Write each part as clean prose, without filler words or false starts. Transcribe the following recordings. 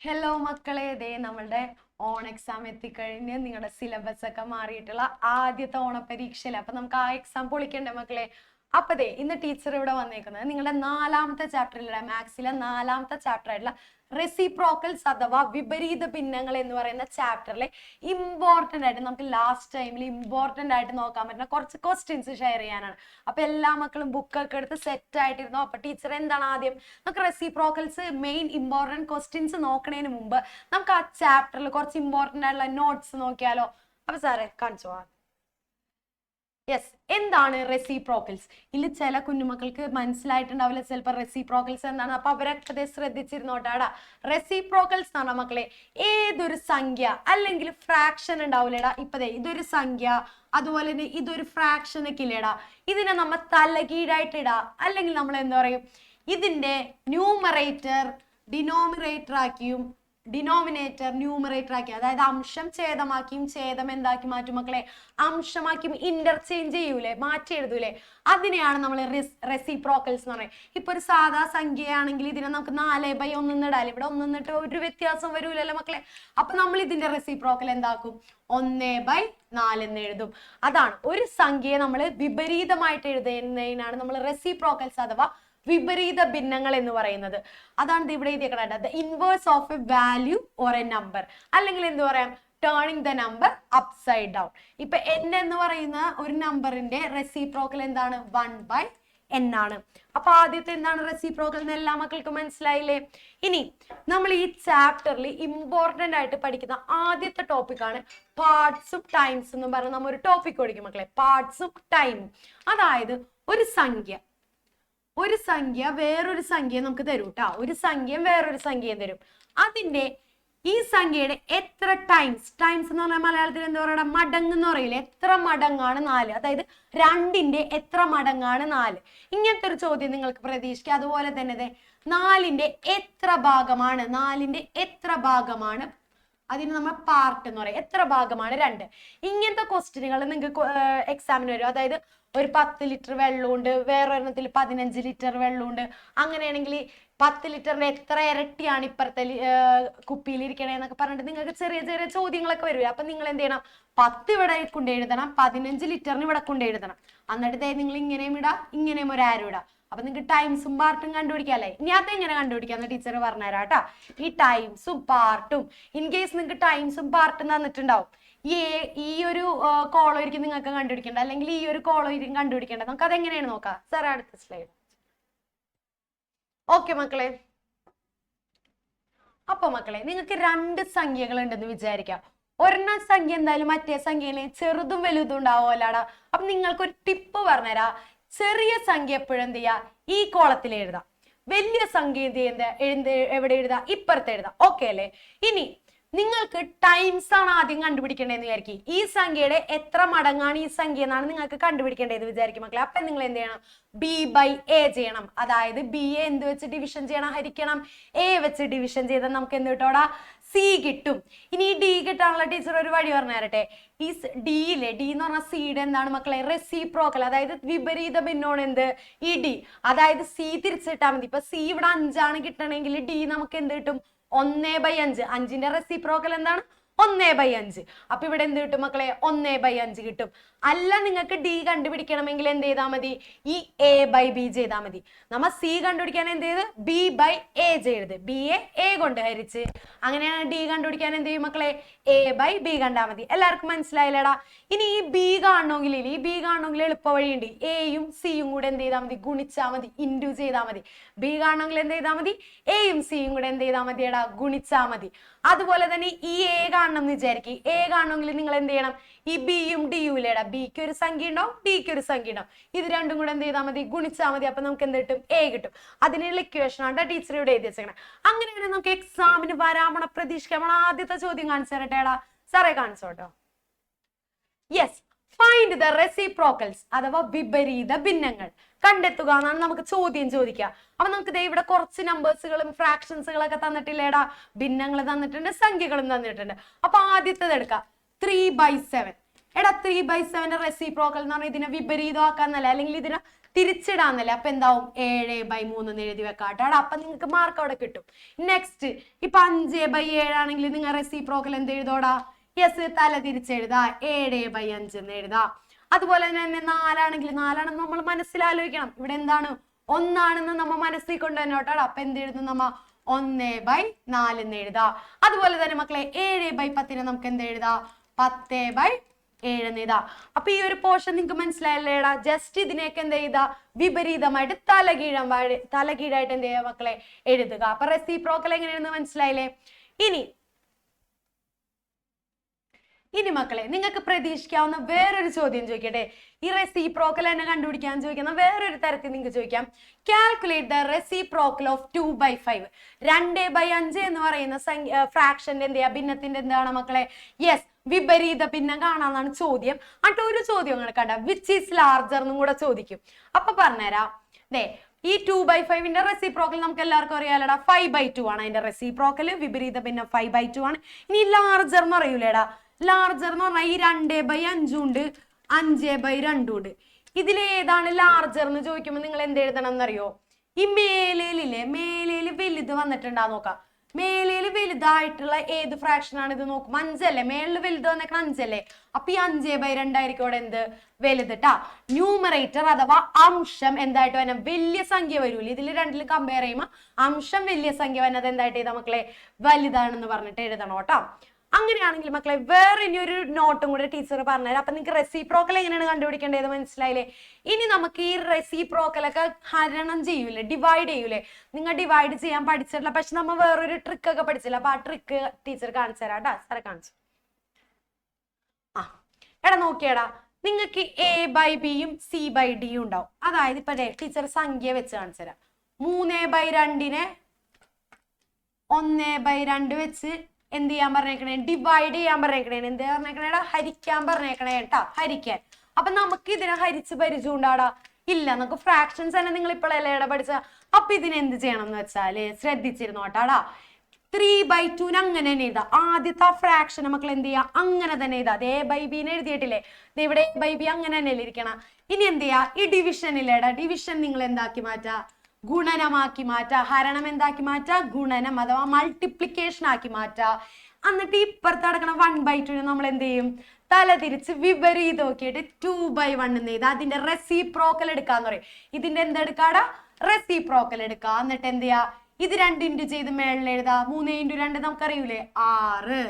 Hello മക്കളെ, ഇതേ നമ്മളുടെ ഓൺ എക്സാം എത്തിക്കഴിഞ്ഞ് നിങ്ങളുടെ സിലബസ് ഒക്കെ മാറിയിട്ടുള്ള ആദ്യത്തെ ഓണപരീക്ഷയിൽ അപ്പൊ നമുക്ക് ആ എക്സാം പൊളിക്കണ്ടേ മക്കളെ. അപ്പൊ ദേ ഇന്ന് ടീച്ചർ ഇവിടെ വന്നേക്കുന്നത് നിങ്ങളുടെ 4ാമത്തെ ചാപ്റ്ററിലുള്ള മാത്സിലെ 4ാമത്തെ ചാപ്റ്റർ ആയിട്ടുള്ള റെസിപ്രോക്കൽസ് അഥവാ വിപരീത ഭിന്നങ്ങൾ എന്ന് പറയുന്ന ചാപ്റ്ററിലെ ഇമ്പോർട്ടന്റ് ആയിട്ട് നമുക്ക് ലാസ്റ്റ് ടൈമിൽ ഇമ്പോർട്ടന്റ് ആയിട്ട് നോക്കാൻ പറ്റുന്ന കുറച്ച് ക്വസ്റ്റ്യൻസ് ഷെയർ ചെയ്യാനാണ്. അപ്പൊ എല്ലാ മക്കളും ബുക്കൊക്കെ എടുത്ത് സെറ്റ് ആയിട്ടിരുന്നു. അപ്പൊ ടീച്ചർ എന്താണ് ആദ്യം നമുക്ക് റെസിപ്രോക്കൽസ് മെയിൻ ഇമ്പോർട്ടന്റ് ക്വസ്റ്റ്യൻസ് നോക്കുന്നതിന് മുമ്പ് നമുക്ക് ആ ചാപ്റ്ററിൽ കുറച്ച് ഇമ്പോർട്ടന്റ് ആയിട്ടുള്ള നോട്ട്സ് നോക്കിയാലോ? അപ്പൊ സാറേ കാണിച്ചു പോവാം. യെസ്, എന്താണ് റെസിപ്രോക്കൽസ്? ഇതിൽ ചില കുഞ്ഞുമക്കൾക്ക് മനസ്സിലായിട്ടുണ്ടാവില്ല ചിലപ്പോൾ റെസിപ്രോക്കൽസ് എന്താണ്. അപ്പൊ അവരൊക്കെ ശ്രദ്ധിച്ചിരുന്നോട്ടാടാ. റെസിപ്രോക്കൽസ് എന്ന് പറഞ്ഞാൽ മക്കളെ ഏതൊരു സംഖ്യ അല്ലെങ്കിൽ ഫ്രാക്ഷൻ ഉണ്ടാവില്ലേടാ. ഇപ്പതേ ഇതൊരു സംഖ്യ, അതുപോലെ തന്നെ ഇതൊരു ഫ്രാക്ഷൻ ഒക്കെ ഇല്ലേടാ, ഇതിനെ നമ്മൾ തലകീഴായിട്ട് ഇടാ, അല്ലെങ്കിൽ നമ്മൾ എന്താ പറയും, ഇതിന്റെ ന്യൂമറേറ്റർ ഡിനോമിനേറ്റർ ആക്കിയും ഡിനോമിനേറ്റർ ന്യൂമറേറ്റർ ആക്കി, അതായത് അംശം ഛേദമാക്കിയും ഛേദം എന്താക്കി മാറ്റും മക്കളെ, അംശമാക്കിയും ഇന്റർചേഞ്ച് ചെയ്യൂലേ, മാറ്റി എഴുതൂലേ, അതിനെയാണ് നമ്മൾ റെസിപ്രോക്കൽസ് എന്ന് പറയുന്നത്. ഇപ്പൊ ഒരു സാധാ സംഖ്യയാണെങ്കിൽ ഇതിനെ നമുക്ക് 4/1 ഇടാല്, ഇവിടെ 1 എന്നിട്ട് ഒരു വ്യത്യാസം വരൂലല്ലോ മക്കളെ. അപ്പൊ നമ്മൾ ഇതിന്റെ റെസിപ്രോക്കൽ എന്താക്കും, 1/4 എന്ന് എഴുതും. അതാണ് ഒരു സംഖ്യയെ നമ്മൾ വിപരീതമായിട്ട് എഴുതുന്നതിനാണ് നമ്മൾ റെസിപ്രോക്കൽസ് അഥവാ വിപരീത ഭിന്നങ്ങൾ എന്ന് പറയുന്നത്. അതാണ് ഇവിടെ എഴുതിയേക്കണത്, the inverse of a value or a number, അല്ലെങ്കിൽ എന്ത് പറയാം, turning the number upside down. ഇപ്പൊ n എന്ന് പറയുന്ന ഒരു നമ്പറിന്റെ റെസിപ്രോക്കൽ എന്താണ്, 1/n ആണ്. അപ്പൊ ആദ്യത്തെ എന്താണ് റെസിപ്രോക്കൽ എന്ന് എല്ലാ മക്കൾക്കും മനസ്സിലായില്ലേ? ഇനി നമ്മൾ ഈ ചാപ്റ്ററിൽ ഇമ്പോർട്ടന്റ് ആയിട്ട് പഠിക്കുന്ന ആദ്യത്തെ ടോപ്പിക്കാണ് പാർട്സും ടൈംസ് എന്ന് പറഞ്ഞ നമ്മൾ ഒരു ടോപ്പിക് പഠിക്കും മക്കളെ, പാർട്സും ടൈമും. അതായത് ഒരു സംഖ്യ വേറൊരു സംഖ്യ നമുക്ക് തരും കേട്ടോ, ഒരു സംഖ്യയും വേറൊരു സംഖ്യയും തരും. അതിന്റെ ഈ സംഖ്യയുടെ എത്ര ടൈംസ് എന്ന് പറഞ്ഞാൽ മലയാളത്തിൽ എന്താ പറയുക, മടങ്ങ് എന്ന് പറയില്ലേ, എത്ര മടങ്ങാണ് 4, അതായത് 2ന്റെ എത്ര മടങ്ങാണ് 4, ഇങ്ങനത്തെ ഒരു ചോദ്യം നിങ്ങൾക്ക് പ്രതീക്ഷിക്കാം. അതുപോലെ തന്നെ 4ന്റെ എത്ര ഭാഗമാണ് അതിന് നമ്മൾ പാർട്ട് എന്ന് പറയും, എത്ര ഭാഗമാണ് 2, ഇങ്ങനത്തെ ക്വസ്റ്റ്യനുകൾ നിങ്ങൾക്ക് എക്സാമിന് വരും. അതായത് ഒരു 10 ലിറ്റർ വെള്ളമുണ്ട്, വേറൊരെണ്ണത്തിൽ 15 ലിറ്റർ വെള്ളമുണ്ട്, അങ്ങനെയാണെങ്കിൽ 10 ലിറ്ററിന്റെ എത്ര ഇരട്ടിയാണ് ഇപ്പുറത്തെ കുപ്പിയിൽ ഇരിക്കണേ എന്നൊക്കെ പറഞ്ഞിട്ട് നിങ്ങൾക്ക് ചെറിയ ചെറിയ ചോദ്യങ്ങളൊക്കെ വരും. അപ്പൊ നിങ്ങൾ എന്ത് ചെയ്യണം, 10 ഇവിടെ കൊണ്ട് എഴുതണം, 15 ലിറ്ററിന് ഇവിടെ കൊണ്ട് എഴുതണം. എന്നിട്ട് നിങ്ങൾ ഇങ്ങനെയും ഇടാം, ഇങ്ങനെയും ഒരു ആരോ ഇടാം. അപ്പൊ നിങ്ങൾക്ക് ടൈംസും പാർട്ടും കണ്ടുപിടിക്കാല്ലേ. ഇനി അതെങ്ങനെ കണ്ടുപിടിക്കാന്ന് ടീച്ചർ പറഞ്ഞുതരാം കേട്ടാ. ഈ ടൈംസും പാർട്ടും ഇൻ കേസ് നിങ്ങൾക്ക് ടൈംസും പാർട്ടും തന്നിട്ടുണ്ടാവും, ഈ ഒരു കോളമായിരിക്കും നിങ്ങൾക്ക് കണ്ടുപിടിക്കേണ്ട, അല്ലെങ്കിൽ ഈ ഒരു കോളമായിരിക്കും കണ്ടുപിടിക്കേണ്ടത്. നമുക്ക് അതെങ്ങനെയാണ് നോക്കാം. സാറേ അടുത്ത സ്ലൈഡ്. ഓക്കെ മക്കളെ, അപ്പൊ മക്കളെ നിങ്ങൾക്ക് 2 സംഖ്യകൾ ഉണ്ടെന്ന് വിചാരിക്കാം. ഒരെണ്ണം സംഖ്യ എന്തായാലും മറ്റേ സംഖ്യയിലെ ചെറുതും വലുതും ഉണ്ടാവുമല്ലാടാ. അപ്പൊ നിങ്ങൾക്കൊരു ടിപ്പ് പറഞ്ഞുതരാം. ചെറിയ സംഖ്യ എപ്പോഴും എന്ത് ചെയ്യാ, ഈ കോളത്തിൽ എഴുതാം, വലിയ സംഖ്യ എവിടെ എഴുതാം, ഇപ്പുറത്ത് എഴുതാം. ഓക്കെ അല്ലേ? ഇനി നിങ്ങൾക്ക് ടൈംസ് ആണ് ആദ്യം കണ്ടുപിടിക്കേണ്ടതെന്ന് വിചാരിക്കും. ഈ സംഖ്യയുടെ എത്ര മടങ്ങാണ് ഈ സംഖ്യ എന്നാണ് നിങ്ങൾക്ക് കണ്ടുപിടിക്കേണ്ടത് വിചാരിക്കും മക്കളെ. അപ്പൊ നിങ്ങൾ എന്ത് ചെയ്യണം, b/a ചെയ്യണം. അതായത് b യെ എന്ത് വെച്ച് ഡിവിഷൻ ചെയ്യണം, ഹരിക്കണം. a വെച്ച് ഡിവിഷൻ ചെയ്താൽ നമുക്ക് എന്ത് കിട്ടോടാ, c കിട്ടും. ഇനി ഈ d കിട്ടാനുള്ള ടീച്ചർ ഒരു വഴി പറഞ്ഞു തരട്ടെ. ഈ d എന്ന് പറഞ്ഞാൽ സിയുടെ എന്താണ് മക്കളെ, റെസിപ്രോക്കൽ, അതായത് വിപരീത ഭിന്നമാണ് എന്ത്, ഈ d. അതായത് c തിരിച്ചിട്ടാൽ മതി. ഇപ്പൊ c ഇവിടെ 5 ആണ് കിട്ടണമെങ്കിൽ d നമുക്ക് എന്ത് കിട്ടും, 1/5. 5ന്റെ റെസിപ്രോക്കൽ എന്താണ്, 1/5. അപ്പൊ ഇവിടെ എന്ത് കിട്ടും മക്കളെ, 1/5 കിട്ടും. അല്ല നിങ്ങൾക്ക് d കണ്ടുപിടിക്കണമെങ്കിൽ എന്ത് ചെയ്താൽ മതി, ഈ a/b ചെയ്താൽ മതി. നമ്മ c കണ്ടുപിടിക്കാൻ എന്ത് ചെയ്ത്, b/a ചെയ്ത്, b യെ a കൊണ്ട് ഹരിച്ച്, അങ്ങനെയാണ് d കണ്ടുപിടിക്കാൻ എന്ത് ചെയ്യും മക്കളെ, a/b കണ്ടാൽ മതി. എല്ലാവർക്കും മനസ്സിലായില്ലടാ? ഇനി ഈ b കാണണമെങ്കിൽ എളുപ്പ വഴിയുണ്ട്. aയും cയും കൂടെ എന്ത് ചെയ്താൽ മതി, ഗുണിച്ചാൽ മതി, ഇൻഡു ചെയ്താൽ മതി. b കാണണമെങ്കിൽ എന്ത് ചെയ്താൽ മതി, aയും cയും കൂടെ എന്ത് ചെയ്താൽ മതി എടാ, ഗുണിച്ചാൽ മതി. അതുപോലെ തന്നെ ഈ a കാണണം എന്ന് വിചാരിക്കും. a കാണണമെങ്കിൽ നിങ്ങൾ എന്ത് ചെയ്യണം, ഈ ബിയും ഡിയും ഇല്ലേടാ, ബിക്ക് ഒരു സംഖ്യ ഉണ്ടാവും, ഡിക്ക് ഒരു സംഖ്യ ഉണ്ടാവും. ഇത് രണ്ടും കൂടെ എന്ത് ചെയ്താൽ മതി, ഗുണിച്ചാൽ മതി. അപ്പൊ നമുക്ക് എന്ത് കിട്ടും, a കിട്ടും. അതിനുള്ള ഇക്വേഷൻ ആണ് ടീച്ചർ ഇവിടെ എഴുതി വെച്ചേക്കണം. അങ്ങനെയാണ് നമുക്ക് എക്സാമിന് വരാമണ പ്രതീക്ഷിക്കാം. ആദ്യത്തെ ചോദ്യം കാണിച്ചു തരട്ടേടാ. സാറേ കാണിച്ചോട്ടോ. യെസ്, ഫൈൻഡ് ദ റെസിപ്രോക്കൽസ് അഥവാ വിപരീത ഭിന്നങ്ങൾ കണ്ടെത്തുക എന്നാണ് നമുക്ക് ചോദ്യം ചോദിക്കുക. അപ്പൊ നമുക്ക് ദേ ഇവിടെ കുറച്ച് നമ്പേഴ്സുകളും ഫ്രാക്ഷൻസുകളൊക്കെ തന്നിട്ടില്ലേടാ, ഭിന്നങ്ങൾ തന്നിട്ടുണ്ട്, സംഖ്യകളും തന്നിട്ടുണ്ട്. അപ്പൊ ആദ്യത്തേത് എടുക്കാം, 3/7. എടാ 3/7 റെസിപ്രോക്കൽ എന്ന് പറഞ്ഞാൽ ഇതിനെ വിപരീതമാക്കാന്നല്ല, അല്ലെങ്കിൽ ഇതിനെ തിരിച്ചിടാന്നല്ലേ, അപ്പൊ എന്താവും 7/3 എഴുതി വെക്കാട്ടോ. അപ്പൊ നിങ്ങൾക്ക് മാർക്ക് അവിടെ കിട്ടും. നെക്സ്റ്റ് ഇപ്പൊ 5/7 ആണെങ്കിൽ നിങ്ങൾ റെസിപ്രോക്കൽ എന്ത് എഴുതോടാ? യെസ്, തല തിരിച്ചെഴുതാ, 7/5 എന്ന് എഴുതാ. അതുപോലെ തന്നെ 4ആണെങ്കിൽ 4ആണെന്ന് നമ്മൾ മനസ്സിലാലോചിക്കണം. ഇവിടെ എന്താണ്? 1 നമ്മ മനസ്സിൽ കൊണ്ടുവന്നോട്ടോ. അപ്പൊ എന്ത് എഴുതും നമ്മ? 1/4 എന്ന് എഴുതാ. അതുപോലെ തന്നെ മക്കളെ 7/10 നമുക്ക് എന്ത് എഴുതാ? 10/7 എന്ന് എഴുതാ. അപ്പൊ ഈ ഒരു പോർഷൻ നിങ്ങൾക്ക് മനസ്സിലായല്ലേടാ? ജസ്റ്റ് ഇതിനെയൊക്കെ എന്ത് ചെയ്താ? വിപരീതമായിട്ട് തലകീഴായിട്ട് എന്ത് ചെയ്യാ മക്കളെ? എഴുതുക. അപ്പൊ റെസിപ്രോക്കൽ എങ്ങനെയാണെന്ന് മനസ്സിലായില്ലേ? ഇനി മക്കളെ നിങ്ങൾക്ക് പ്രതീക്ഷിക്കാവുന്ന വേറൊരു ചോദ്യം ചോദിക്കട്ടെ. ഈ റെസിപ്രോക്കൽ തന്നെ കണ്ടുപിടിക്കാൻ ചോദിക്കുന്ന വേറൊരു തരത്തിൽ നിങ്ങൾക്ക് ചോദിക്കാം. Calculate the reciprocal of 2/5. 2/5 എന്ന് പറയുന്ന ഫ്രാക്ഷന്റെ എന്ത് ചെയ്യാ? ഭിന്നത്തിന്റെ എന്താണ് മക്കളെ? യെസ്, വിപരീത ഭിന്നം കാണാന്നാണ് ചോദ്യം. എന്നിട്ട് ഒരു ചോദ്യം കണ്ട വിച്ച് ഈസ് ലാർജർ എന്നും കൂടെ ചോദിക്കും. അപ്പൊ പറഞ്ഞുതരാം. ഈ 2/5ന്റെ റെസിപ്രോക്കൽ നമുക്ക് എല്ലാവർക്കും അറിയാലടാ, 5/2 ആണ് അതിന്റെ റെസിപ്രോക്കൽ. വിപരീത ഭിന്നം 5/2 ആണ്. ഇനി ലാർജർ എന്ന് പറയൂലേടാ? ലാർജർ എന്ന് പറഞ്ഞാൽ ഈ 2/5 ഉണ്ട്, 5/2 ഉണ്ട്. ഇതിലേതാണ് ലാർജർ എന്ന് ചോദിക്കുമ്പോൾ നിങ്ങൾ എന്ത് എഴുതണം എന്നറിയോ? ഈ മേലേല് വലുത് വന്നിട്ടുണ്ടാ നോക്കാം. മേലേല് വലുതായിട്ടുള്ള ഏത് ഫ്രാക്ഷൻ ആണ് ഇത് നോക്കും? 5 അല്ലേ? മേളില് വലുത് വന്നേക്കണ 5 അല്ലേ? അപ്പൊ ഈ 5/2 ആയിരിക്കും അവിടെ എന്ത്? വലുതിട്ടാ. ന്യൂമറേറ്റർ അഥവാ അംശം എന്തായിട്ട് വരണം? വലിയ സംഖ്യ വരൂല. ഇതിൽ രണ്ടിലും കമ്പയർ ചെയ്യുമ്പോൾ അംശം വലിയ സംഖ്യ വന്നത് എന്തായിട്ട് ചെയ്താൽ മക്കളെ? വലുതാണെന്ന് പറഞ്ഞിട്ട് എഴുതണം കേട്ടോ. അങ്ങനെയാണെങ്കിൽ മക്കളെ വേറെ ഇനി ഒരു നോട്ടും കൂടെ ടീച്ചർ പറഞ്ഞുതരാം. അപ്പൊ നിങ്ങൾക്ക് റെസിപ്രോക്കൽ എങ്ങനെയാണ് കണ്ടുപിടിക്കേണ്ടത് മനസ്സിലായില്ലേ? ഇനി നമുക്ക് ഈ റെസിപ്രോക്കലൊക്കെ ഹരണം ചെയ്യൂലേ, ഡിവൈഡ് ചെയ്യൂലേ? നിങ്ങൾ ഡിവൈഡ് ചെയ്യാൻ പഠിച്ചിട്ടില്ല, പക്ഷെ നമ്മൾ വേറൊരു ട്രിക്ക് ഒക്കെ പഠിച്ചില്ല. അപ്പൊ ആ ട്രിക്ക് ടീച്ചർ കാണിച്ചു തരാം കേട്ടാ. സാറെ കാണിച്ചു. എടാ നോക്കിയടാ, നിങ്ങൾക്ക് A/Bയും C/Dയും ഉണ്ടാവും. അതായത് ഇപ്പൊ ടീച്ചർ സംഖ്യ വെച്ച് കാണിച്ചു തരാം. 3/2 1/2 വെച്ച് എന്ത് ചെയ്യാൻ പറഞ്ഞേക്കണേ? ഡിവൈഡ് ചെയ്യാൻ പറഞ്ഞേക്കണേ. എന്ത് പറഞ്ഞേക്കണേടാ? ഹരിക്കാൻ പറഞ്ഞേക്കണേ കേട്ടാ, ഹരിക്കാൻ. അപ്പൊ നമുക്ക് ഇതിനെ ഹരിച്ച് പരിചയം ഉണ്ടാടാ? ഇല്ല. നമുക്ക് ഫ്രാക്ഷൻസ് തന്നെ നിങ്ങൾ ഇപ്പോഴല്ലേ പഠിച്ച. അപ്പൊ ഇതിന് എന്ത് ചെയ്യണം എന്ന് വെച്ചാല് ശ്രദ്ധിച്ചിരുന്നോട്ടാടാ. 3/2 അങ്ങനെ തന്നെ എഴുതാ. ആദ്യത്തെ ഫ്രാക്ഷൻ മക്കൾ എന്ത് ചെയ്യാ? അങ്ങനെ തന്നെ എഴുതാ. A/B എഴുതിയിട്ടില്ലേ? ഇവിടെ A/B അങ്ങനെ തന്നെ ഇരിക്കണം. ഇനി എന്ത് ചെയ്യാ? ഈ ഡിവിഷൻ ഇല്ലേടാ, ഡിവിഷൻ നിങ്ങൾ എന്താക്കി മാറ്റാ? ഗുണനമാക്കി മാറ്റാ. ഹരണം എന്താക്കി മാറ്റാ? ഗുണനം അഥവാ മൾട്ടിപ്ലിക്കേഷൻ ആക്കി മാറ്റാ. എന്നിട്ട് ഇപ്പുറത്ത് നടക്കണം 1/2 നമ്മൾ എന്ത് ചെയ്യും? തല തിരിച്ച് വിപരീതം നോക്കിയിട്ട് 2/1 എന്ന് ചെയ്താ അതിന്റെ റെസിപ്രോക്കൽ എടുക്കാന്ന് പറയും. ഇതിന്റെ എന്തെടുക്കാടാ? റെസിപ്രോക്കൽ എടുക്കുക. എന്നിട്ട് എന്ത് ചെയ്യാ? ഇത് 2 ഇൻറ്റു ചെയ്ത് മേളിൽ എഴുതാ. 3 × 2 നമുക്കറിയൂലേ? 6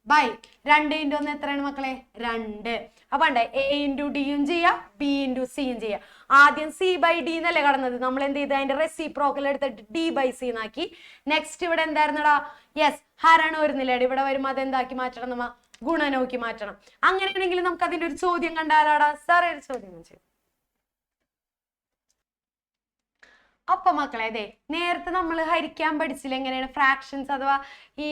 ബൈ 2 × 1 എത്രയാണ് മക്കളെ? 2. അപ്പൊ A × D യും ചെയ്യാ, B × C യും ചെയ്യാ. ആദ്യം C/D എന്നല്ലേ കടന്നത്? നമ്മൾ എന്ത് ചെയ്ത് അതിന്റെ റെസിപ്രോക്കൽ എടുത്തിട്ട് D/C എന്നാക്കി. നെക്സ്റ്റ് ഇവിടെ എന്തായിരുന്നടാ? യെസ്, ഹരണം വരുന്നില്ലേടാ? ഇവിടെ വരുമ്പോ അതെന്താക്കി മാറ്റണം? നമ്മ ഗുണനോക്കി മാറ്റണം. അങ്ങനെയാണെങ്കിൽ നമുക്ക് അതിന്റെ ഒരു ചോദ്യം കണ്ടാലാടാ? സാറേ ഒരു ചോദ്യം ചെയ്യും. അപ്പൊ മക്കളെ അതെ നേരത്തെ നമ്മൾ ഹരിക്കാൻ പഠിച്ചില്ല, എങ്ങനെയാണ് ഫ്രാക്ഷൻസ് അഥവാ ഈ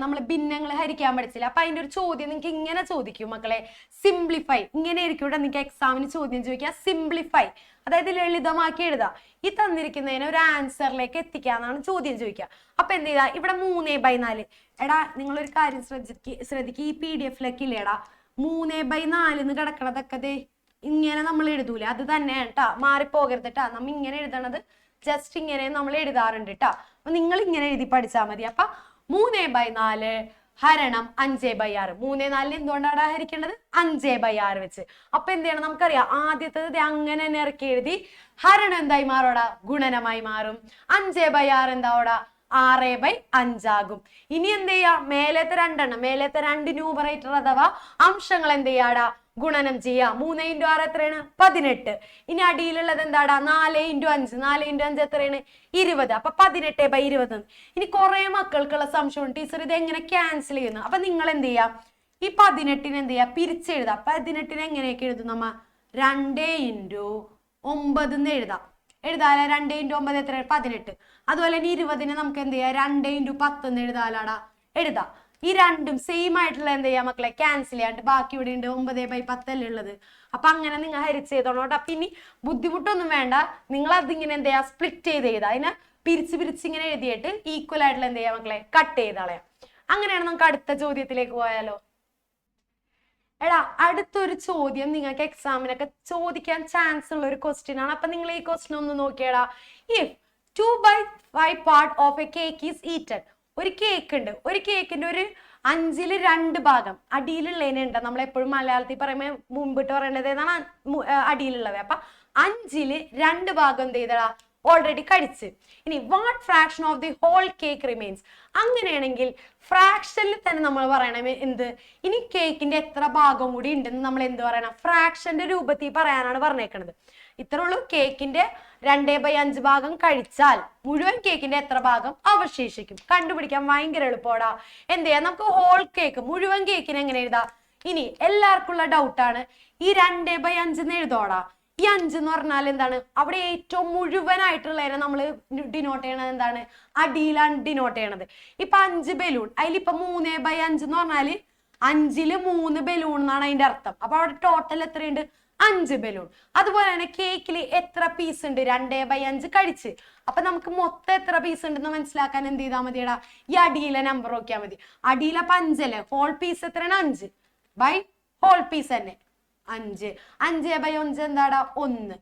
നമ്മൾ ഭിന്നങ്ങൾ ഹരിക്കാൻ പഠിച്ചില്ല. അപ്പൊ അതിന്റെ ഒരു ചോദ്യം നിങ്ങൾക്ക് ഇങ്ങനെ ചോദിക്കും മക്കളെ, സിംപ്ലിഫൈ. ഇങ്ങനെ ആയിരിക്കും ഇവിടെ നിങ്ങൾക്ക് എക്സാമിന് ചോദ്യം ചോദിക്കുക, സിംപ്ലിഫൈ. അതായത് ലളിതമാക്കി എഴുതാം. ഈ തന്നിരിക്കുന്നതിന് ഒരു ആൻസറിലേക്ക് എത്തിക്കാന്നാണ് ചോദ്യം ചോദിക്കുക. അപ്പൊ എന്ത് ചെയ്താ? ഇവിടെ 3/4. എടാ നിങ്ങളൊരു കാര്യം ശ്രദ്ധിക്കുക. ഈ PDF ഇല്ലേടാ 3/4 എന്ന് കിടക്കണതൊക്കെ ഇങ്ങനെ നമ്മൾ എഴുതൂല. അത് തന്നെയാണ് കേട്ടാ, മാറിപ്പോകരുത് കേട്ടാ. നമ്മ ഇങ്ങനെ എഴുതണത് ജസ്റ്റ് ഇങ്ങനെ നമ്മൾ എഴുതാറുണ്ട് കേട്ടാ. അപ്പൊ നിങ്ങൾ ഇങ്ങനെ എഴുതി പഠിച്ചാൽ മതി. അപ്പൊ 3/4 ഹരണം 5/6. 3/4 എന്തുകൊണ്ടാണ് ഹരിക്കേണ്ടത്? 5/6 വെച്ച്. അപ്പൊ എന്ത് ചെയ്യണം? നമുക്കറിയാം ആദ്യത്തത് അങ്ങനെ തന്നെ ഇറക്കി എഴുതി. ഹരണം എന്തായി മാറോടാ? ഗുണനമായി മാറും. 5/6 എന്താവോടാ? 6/5 ആകും. ഇനി എന്ത് ചെയ്യാ? മേലത്തെ 2 എണ്ണം, മേലത്തെ 2 ന്യൂമറേറ്റർ അഥവാ അംശങ്ങൾ എന്ത് ചെയ്യാടാ? ഗുണനം ചെയ്യാ. 3 × 6 എത്രയാണ്? 18. ഇനി അടിയിലുള്ളത് എന്താടാ? 4 × 5. 4 × 5 എത്രയാണ്? 20. അപ്പൊ 18/20. ഇനി കുറെ മക്കൾക്കുള്ള സംശയം, ടീച്ചർ ഇത് എങ്ങനെ ക്യാൻസൽ ചെയ്യുന്നു? അപ്പൊ നിങ്ങൾ എന്ത് ചെയ്യാ? ഈ 18 എന്ത് ചെയ്യാ? പിരിച്ചെഴുതാം. 18 എങ്ങനെയൊക്കെ എഴുതും നമ്മ? 2 × 9 എന്ന് എഴുതാം. എഴുതാല 2 × 9 എത്ര? 18. അതുപോലെ 20 നമുക്ക് എന്ത് ചെയ്യാം? 2 × 10 എന്ന് എഴുതാലാടാ? എഴുതാം. ഈ രണ്ടും സെയിം ആയിട്ടുള്ള എന്ത് ചെയ്യാം മക്കളെ? ക്യാൻസൽ ചെയ്യാണ്ട് ബാക്കി ഇവിടെ ഉണ്ട് 9/10 അല്ലേ ഉള്ളത്. അപ്പൊ അങ്ങനെ നിങ്ങൾ ഹരിച്ച് ചെയ്തോളൂ. അപ്പൊ ഇനി ബുദ്ധിമുട്ടൊന്നും വേണ്ട. നിങ്ങൾ അതിങ്ങനെ എന്ത് ചെയ്യാ? സ്പ്ലിറ്റ് ചെയ്ത് ചെയ്താ. അതിനെ പിരിച്ച് ഇങ്ങനെ എഴുതിയിട്ട് ഈക്വൽ ആയിട്ടുള്ള എന്ത് ചെയ്യാം മക്കളെ? കട്ട് ചെയ്താളയാം. അങ്ങനെയാണ് നമുക്ക് അടുത്ത ചോദ്യത്തിലേക്ക് പോയാലോ. എടാ അടുത്തൊരു ചോദ്യം നിങ്ങൾക്ക് എക്സാമിനൊക്കെ ചോദിക്കാൻ ചാൻസ് ഉള്ള ഒരു ക്വസ്റ്റ്യൻ ആണ്. അപ്പൊ നിങ്ങൾ ഈ ക്വസ്റ്റ്യൻ ഒന്ന് നോക്കിയടാ. If 2/5 part of a cake is eaten. ഒരു കേക്ക് ഉണ്ട്, ഒരു കേക്കിന്റെ ഒരു 2/5 അടിയിലുള്ളതിനുണ്ട്. നമ്മൾ എപ്പോഴും മലയാളത്തിൽ പറയുമ്പോൾ മുമ്പിട്ട് പറയേണ്ടത് ഏതാണ്? അടിയിലുള്ളവ. അപ്പൊ 2/5 എന്ത് ചെയ്തടാ? ഓൾറെഡി കഴിച്ച്. ഇനി what fraction of the whole cake remains. അങ്ങനെയാണെങ്കിൽ ഫ്രാക്ഷനിൽ തന്നെ നമ്മൾ പറയണം എന്ത്? ഇനി കേക്കിന്റെ എത്ര ഭാഗം കൂടി ഉണ്ടെന്ന് നമ്മൾ എന്ത് പറയണം? ഫ്രാക്ഷന്റെ രൂപത്തിൽ പറയാനാണ് പറഞ്ഞേക്കുന്നത്. ഇത്ര ഉള്ളൂ. കേക്കിന്റെ 2/5 ഭാഗം കഴിച്ചാൽ മുഴുവൻ കേക്കിന്റെ എത്ര ഭാഗം അവശേഷിക്കും? കണ്ടുപിടിക്കാൻ ഭയങ്കര എളുപ്പമാടാ. എന്ത് ചെയ്യാം? നമുക്ക് ഹോൾ കേക്ക്, മുഴുവൻ കേക്കിന് എങ്ങനെ എഴുതാം? ഇനി എല്ലാവർക്കും ഉള്ള ഡൗട്ടാണ്, ഈ 2/5 എഴുതോടാ. ഈ 5 എന്ന് പറഞ്ഞാൽ എന്താണ്? അവിടെ ഏറ്റവും മുഴുവനായിട്ടുള്ളതിനെ നമ്മൾ ഡിനോട്ട് ചെയ്യണത് എന്താണ്? അടിയിലാണ് ഡിനോട്ട് ചെയ്യണത്. ഇപ്പൊ 5 ബലൂൺ, അതിലിപ്പൊ 3/5 എന്ന് പറഞ്ഞാല് 5-ല് 3 ബലൂൺ എന്നാണ് അതിന്റെ അർത്ഥം. അപ്പൊ അവിടെ ടോട്ടൽ എത്രയുണ്ട്? 5 ബലൂൺ. അതുപോലെ തന്നെ കേക്കിൽ എത്ര പീസ് ഉണ്ട്? 2/5 കഴിച്ച്. അപ്പൊ നമുക്ക് മൊത്തം എത്ര പീസ് ഉണ്ടെന്ന് മനസ്സിലാക്കാൻ എന്ത് ചെയ്താൽ മതിയടാ? ഈ അടിയിലെ നമ്പർ നോക്കിയാൽ മതി. അടിയിലെ 5 അല്ലേ? ഹോൾ പീസ് എത്രയാണ്? 5 ബൈ ഹോൾ പീസ് തന്നെ 5. 5/5 എന്താടാ? 1.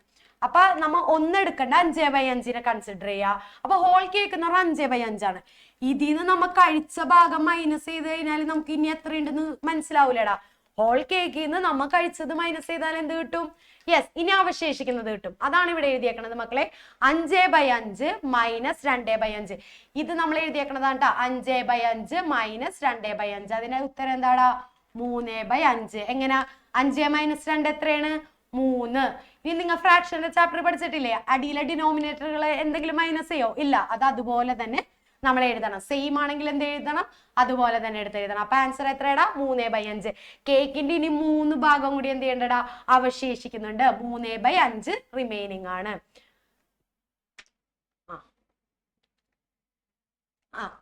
അപ്പൊ നമ്മ 1 എടുക്കണ്ട, 5/5 കൺസിഡർ ചെയ്യാ. അപ്പൊ ഹോൾ കേക്ക് എന്ന് പറഞ്ഞാൽ 5/5 ആണ്. ഇതിന്ന് നമ്മ കഴിച്ച ഭാഗം മൈനസ് ചെയ്ത് കഴിഞ്ഞാൽ നമുക്ക് ഇനി എത്ര ഉണ്ടെന്ന് മനസ്സിലാവൂലടാ. ഹോൾ കേക്കിൽ നിന്ന് നമ്മ കഴിച്ചത് മൈനസ് ചെയ്താൽ എന്ത് കിട്ടും? യെസ്, ഇനി അവശേഷിക്കുന്നത് കിട്ടും. അതാണ് ഇവിടെ എഴുതിയേക്കണത് മക്കളെ. 5/5 മൈനസ് 2/5. ഇത് നമ്മൾ എഴുതിയേക്കണതാണ് കേട്ടോ. 5/5 മൈനസ് 2/5. അതിന്റെ ഉത്തരം എന്താടാ? 3/5. എങ്ങനെ? 5 മൈനസ് 2 എത്രയാണ്? 3. ഇനി നിങ്ങൾ ഫ്രാക്ഷന്റെ ചാപ്റ്റർ പഠിച്ചിട്ടില്ലേ? അടിയിലെ ഡിനോമിനേറ്ററുകളെ എന്തെങ്കിലും മൈനസ് ചെയ്യോ? ഇല്ല. അത് അതുപോലെ തന്നെ നമ്മൾ എഴുതണം. സെയിം ആണെങ്കിൽ എന്ത് എഴുതണം? അതുപോലെ തന്നെ എടുത്ത് എഴുതണം. അപ്പൊ ആൻസർ എത്രയടാ? 3/5. കേക്കിന്റെ ഇനി 3 ഭാഗം കൂടി എന്ത് ചെയ്യണ്ടടാ? അവശേഷിക്കുന്നുണ്ട്. 3/5 റിമൈനിങ് ആണ്.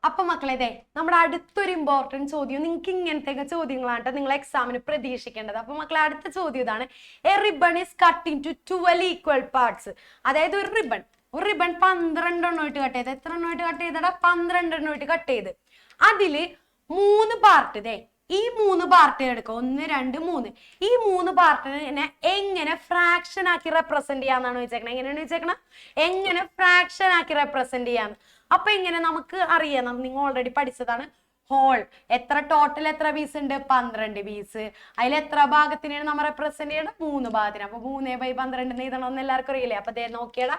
അപ്പൊ മക്കളെ, ഇതേ നമ്മുടെ അടുത്തൊരു ഇമ്പോർട്ടന്റ് ചോദ്യം. നിങ്ങൾക്ക് ഇങ്ങനത്തെ ചോദ്യങ്ങളാണ് നിങ്ങൾ എക്സാമിന് പ്രതീക്ഷിക്കേണ്ടത്. അപ്പൊ മക്കളെ, അടുത്ത ചോദ്യം ഇതാണ്. A ribbon is cut into 12 equal parts. അതായത് ഒരു റിബൺ 12 എണ്ണമായിട്ട് കട്ട് ചെയ്ത്, എത്ര എണ്ണമായിട്ട് കട്ട് ചെയ്തടാ? 12 എണ്ണമായിട്ട് കട്ട് ചെയ്ത്, അതില് 3 പാർട്ട്, ഇതേ ഈ 3 പാർട്ട് എടുക്കുക. 1 2 3. ഈ 3 പാർട്ടിനെ എങ്ങനെ ഫ്രാക്ഷൻ ആക്കി റെപ്രസെന്റ് ചെയ്യാന്നാണ് ചോദിച്ചേക്കണത്. എങ്ങനെയാണ് ചോദിച്ചേക്കണത്? എങ്ങനെ ഫ്രാക്ഷൻ ആക്കി റെപ്രസെന്റ് ചെയ്യാന്ന്. അപ്പൊ ഇങ്ങനെ നമുക്ക് അറിയാം, നിങ്ങൾ ഓൾറെഡി പഠിച്ചതാണ്. ഹോൾ എത്ര, ടോട്ടൽ എത്ര പീസ് ഉണ്ട്? 12 പീസ്. അതിൽ എത്ര ഭാഗത്തിനാണ് നമ്മൾ റെപ്രസെന്റ് ചെയ്യണം? 3 ഭാഗത്തിന്. അപ്പൊ 3/12 എഴുതണമെന്ന് എല്ലാവർക്കും അറിയില്ലേ? അപ്പൊ ദേ നോക്കിയടാ.